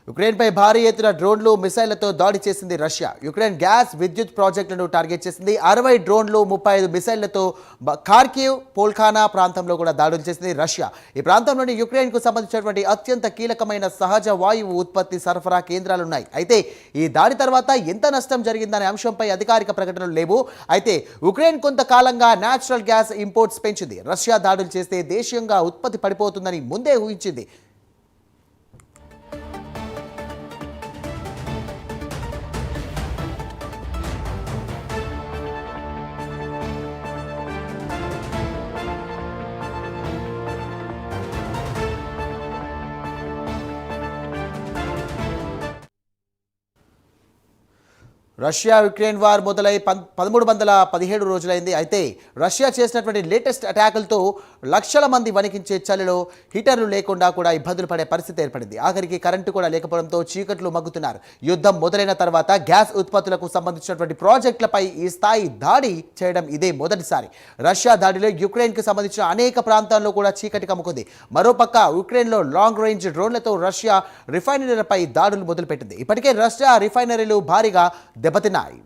యుక్రెయిన్పై భారీ ఎత్తున డ్రోన్లు మిసైళ్లతో దాడి చేసింది రష్యా. యుక్రెయిన్ గ్యాస్ విద్యుత్ ప్రాజెక్టులను టార్గెట్ చేసింది. 60 డ్రోన్లు 35 మిసైళ్లతో ఖార్కివ్, పోల్ఖానా ప్రాంతంలో కూడా దాడులు చేసింది రష్యా. ఈ ప్రాంతంలోని యుక్రెయిన్కు సంబంధించినటువంటి అత్యంత కీలకమైన సహజ వాయువు ఉత్పత్తి సరఫరా కేంద్రాలున్నాయి. అయితే ఈ దాడి తర్వాత ఎంత నష్టం జరిగిందనే అంశంపై అధికారిక ప్రకటనలు లేవు. అయితే యుక్రెయిన్ కొంతకాలంగా నేచురల్ గ్యాస్ ఇంపోర్ట్స్ పెంచింది. రష్యా దాడులు చేస్తే దేశీయంగా ఉత్పత్తి పడిపోతుందని ముందే ఊహించింది. రష్యా యుక్రెయిన్ వార్ మొదలై 1317 రోజులైంది. అయితే రష్యా చేసినటువంటి లేటెస్ట్ అటాకులతో లక్షల మంది వణికించే చలిలో హీటర్లు లేకుండా కూడా ఇబ్బందులు పడే పరిస్థితి ఏర్పడింది. ఆఖరికి కరెంటు కూడా లేకపోవడంతో చీకట్లు మగ్గుతున్నారు. యుద్ధం మొదలైన తర్వాత గ్యాస్ ఉత్పత్తులకు సంబంధించినటువంటి ప్రాజెక్టులపై ఈ స్థాయి దాడి చేయడం ఇదే మొదటిసారి. రష్యా దాడిలో యుక్రెయిన్కి సంబంధించిన అనేక ప్రాంతాల్లో కూడా చీకటి కమ్ముకుంది. మరోపక్క యుక్రెయిన్లో లాంగ్ రేంజ్ డ్రోన్లతో రష్యా రిఫైనరీలపై దాడులు మొదలుపెట్టింది. ఇప్పటికే రష్యా రిఫైనరీలు భారీగా దెబ్బతిన్నాయి.